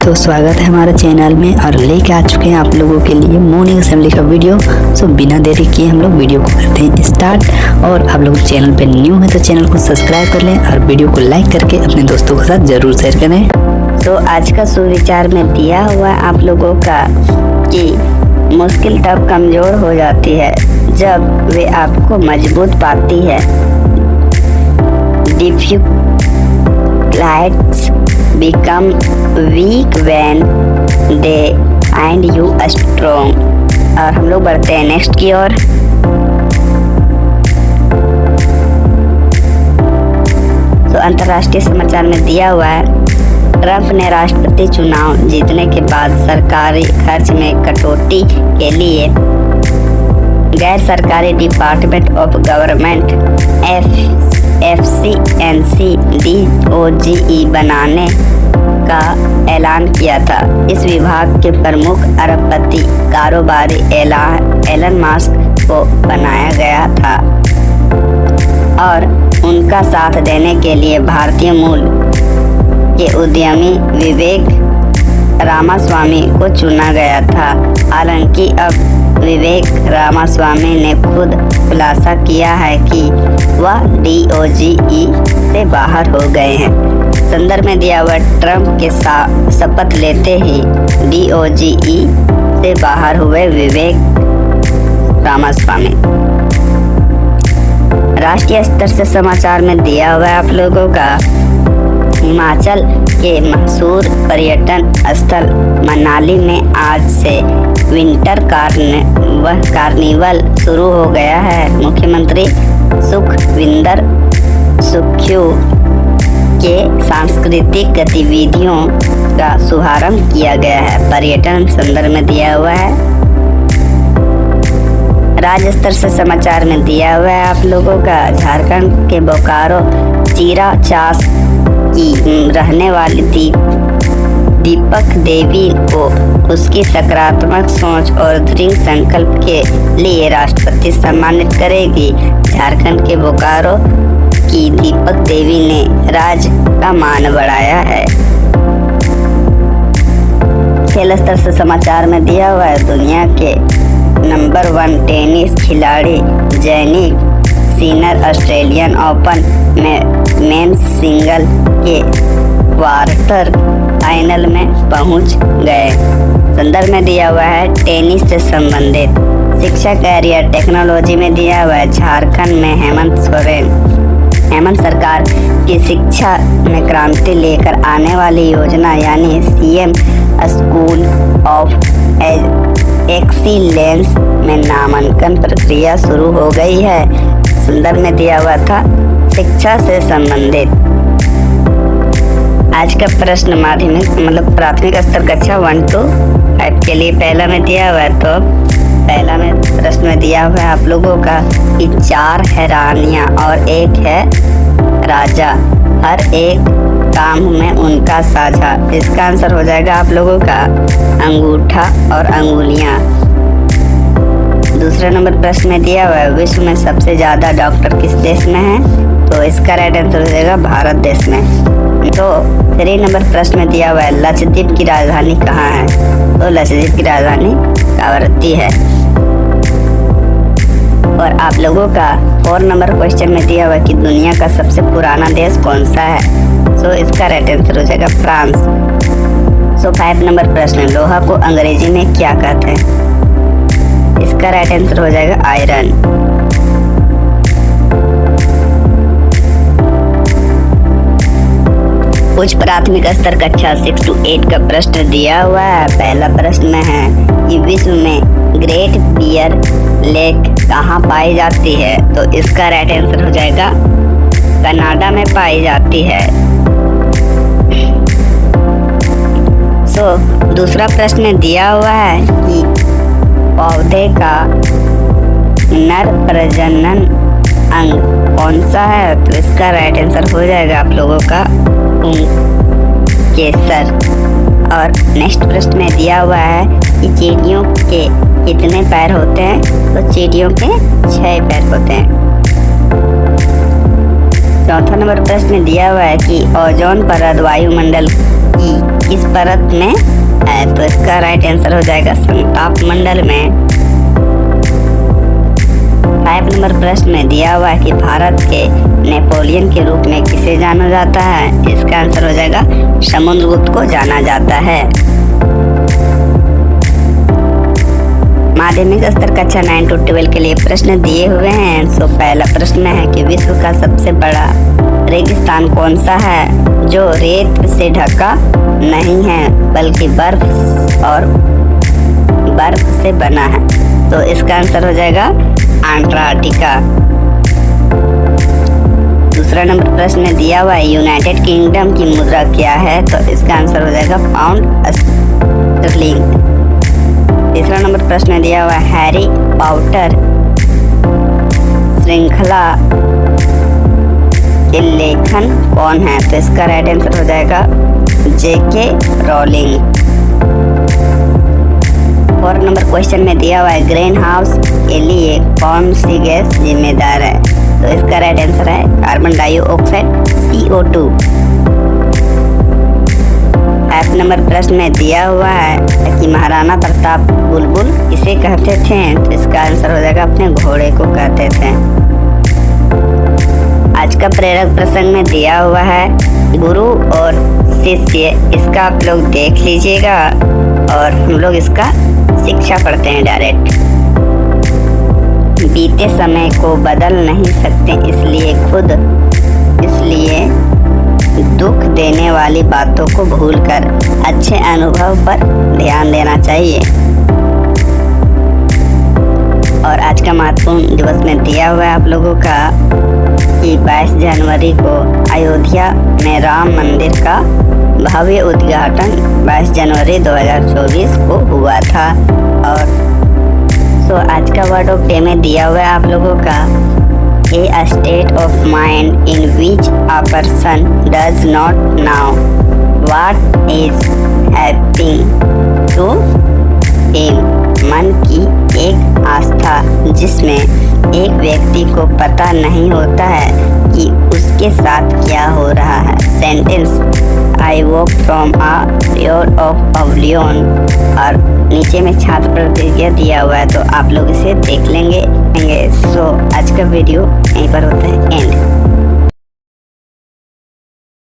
तो स्वागत है हमारे चैनल में और लेके आ चुके हैं आप लोगों के लिए मॉर्निंग असेंबली का वीडियो। सो बिना देरी किए हम लोग वीडियो को करते हैं स्टार्ट। और आप लोग चैनल पे न्यू है तो चैनल को सब्सक्राइब कर लें और वीडियो को लाइक करके अपने दोस्तों के साथ जरूर शेयर करें। तो आज का सुविचार में दिया हुआ आप लोगों का कि मुश्किल तब कमज़ोर हो जाती है जब वे आपको मजबूत पाती है। Difficulties become weak when they find you strong। और हम लोग बढ़ते हैं नेक्स्ट की ओर। तो अंतर्राष्ट्रीय समाचार में दिया हुआ है, ट्रंप ने राष्ट्रपति चुनाव जीतने के बाद सरकारी खर्च में कटौती के लिए गैर सरकारी डिपार्टमेंट ऑफ गवर्नमेंट एफसीएनसी DOGE बनाने का ऐलान किया था। इस विभाग के प्रमुख अरबपति कारोबारी एलन मस्क को बनाया गया था और उनका साथ देने के लिए भारतीय मूल के उद्यमी विवेक रामास्वामी को चुना गया था। हालांकि अब विवेक रामास्वामी ने खुद खुलासा किया है कि वह DOGE से बाहर हो गए हैं। संदर्भ में दिया हुआ, ट्रंप के शपथ लेते ही DOGE से बाहर हुए विवेक रामास्वामी। राष्ट्रीय स्तर से समाचार में दिया हुआ है आप लोगों का, हिमाचल के मशहूर पर्यटन स्थल मनाली में आज से विंटर कार्निवल शुरू हो गया है। मुख्यमंत्री सुखविंदर सुक्खू के सांस्कृतिक गतिविधियों का शुभारंभ किया गया है। पर्यटन संदर्भ में दिया हुआ है। राज्य स्तर से समाचार में दिया हुआ है आप लोगों का, झारखंड के बोकारो चीरा चास की रहने वाली दीपक देवी को उसकी सकारात्मक सोच और दृढ़ संकल्प के लिए राष्ट्रपति सम्मानित करेगी। झारखंड के बोकारो की दीपक देवी ने राज्य का मान बढ़ाया है। खेल स्तर से समाचार में दिया हुआ है, दुनिया के नंबर 1 टेनिस खिलाड़ी जैनिक सिनर ऑस्ट्रेलियन ओपन में मेंस सिंगल के क्वार्टर फाइनल में पहुंच गए। संदर्भ में दिया हुआ है, टेनिस से संबंधित शिक्षा कैरियर टेक्नोलॉजी में दिया हुआ है, झारखंड में हेमंत सरकार की शिक्षा में क्रांति लेकर आने वाली योजना यानी CM स्कूल ऑफ एक्सीलेंस में नामांकन प्रक्रिया शुरू हो गई है। संदर्भ में दिया हुआ था शिक्षा से संबंधित। आज का प्रश्न माध्यमिक मतलब प्राथमिक स्तर कक्षा 1 to 5 के लिए पहला में दिया हुआ है। तो पहला में प्रश्न में दिया हुआ है आप लोगों का कि 4 है रानियां और 1 है राजा, हर एक काम में उनका साझा। इसका आंसर हो जाएगा आप लोगों का अंगूठा और अंगुलियां। दूसरे नंबर प्रश्न में दिया हुआ है, विश्व में सबसे ज्यादा डॉक्टर किस देश में है? तो इसका राइट आंसर हो जाएगा भारत देश में। तो 3 नंबर प्रश्न में दिया हुआ है, लक्षद्वीप की राजधानी कहाँ है? तो लक्षद्वीप की राजधानी कावरत्ती है। और आप लोगों का 4 नंबर क्वेश्चन में दिया हुआ है कि दुनिया का सबसे पुराना देश कौन सा है? तो इसका राइट आंसर हो जाएगा फ्रांस। 5 नंबर प्रश्न, लोहा को अंग्रेजी में क्या कहते हैं? इसका राइट आंसर हो जाएगा आयरन। उच्च प्राथमिक स्तर कक्षा 6 to 8 का प्रश्न दिया हुआ है। पहला प्रश्न में है कि विश्व में ग्रेट बियर लेक कहाँ पाई जाती है? तो इसका राइट आंसर हो जाएगा कनाडा में पाई जाती है। दूसरा प्रश्न में दिया हुआ है कि पौधे का नर प्रजनन अंग कौन सा है? तो इसका राइट आंसर हो जाएगा आप लोगों का केसर। और नेक्स्ट प्रश्न में दिया हुआ है कि चींटियों के कितने पैर होते हैं? तो चींटियों के 6 पैर होते हैं। चौथा नंबर प्रश्न में दिया हुआ है कि ओजोन परत वायुमंडल की किस परत में है? तो इसका राइट आंसर हो जाएगा संताप मंडल में। 5 नंबर प्रश्न में दिया हुआ है कि भारत के नेपोलियन के रूप में किसे जाना जाता है? इसका आंसर हो जाएगा समुद्रगुप्त को जाना जाता है। माध्यमिक स्तर कक्षा 9 to 12 के लिए प्रश्न दिए हुए हैं। सो पहला प्रश्न है कि विश्व का सबसे बड़ा रेगिस्तान कौन सा है जो रेत से ढका नहीं है बल्कि बर्फ से बना है? तो इसका आंसर हो जाएगा अंटार्कटिका। दूसरा नंबर प्रश्न में दिया हुआ है यूनाइटेड किंगडम की मुद्रा क्या है? तो इसका आंसर हो जाएगा पाउंड स्टर्लिंग। तीसरा नंबर प्रश्न में दिया हुआ है हैरी पॉटर श्रृंखला के लेखन कौन है? तो इसका राइट आंसर हो जाएगा जेके रोलिंग। 4 नंबर क्वेश्चन में दिया हुआ है ग्रीन हाउस के लिए कौन सी गैस जिम्मेदार है? तो इसका राइट आंसर है कार्बन डाइऑक्साइड CO2। 5 नंबर प्रश्न में दिया हुआ है कि महाराणा प्रताप बुलबुल किसे कहते थे? तो इसका आंसर हो जाएगा अपने घोड़े को कहते थे। आज का प्रेरक प्रसंग में दिया हुआ है गुरु और शिष्य, इसका आप लोग देख लीजिएगा और हम लोग इसका शिक्षा पढ़ते हैं डायरेक्ट। बीते समय को बदल नहीं सकते इसलिए दुख देने वाली बातों को भूलकर अच्छे अनुभव पर ध्यान देना चाहिए। और आज का महत्वपूर्ण दिवस में दिया हुआ है आप लोगों का कि 22 जनवरी को अयोध्या में राम मंदिर का भव्य उद्घाटन 22 जनवरी 2024 को हुआ था। और आज का वर्ड ऑफ डे में दिया हुआ है आप लोगों का a state of mind in which a person does not know what is happening to him। मन की एक आस्था जिसमें एक व्यक्ति को पता नहीं होता है कि उसके साथ क्या हो रहा है। Sentence I walk from a pure of pavilion. और नीचे में छात्र प्रतिक्रिया दिया हुआ है तो आप लोग इसे देख लेंगे। सो आज का वीडियो यहीं पर होता है एंड।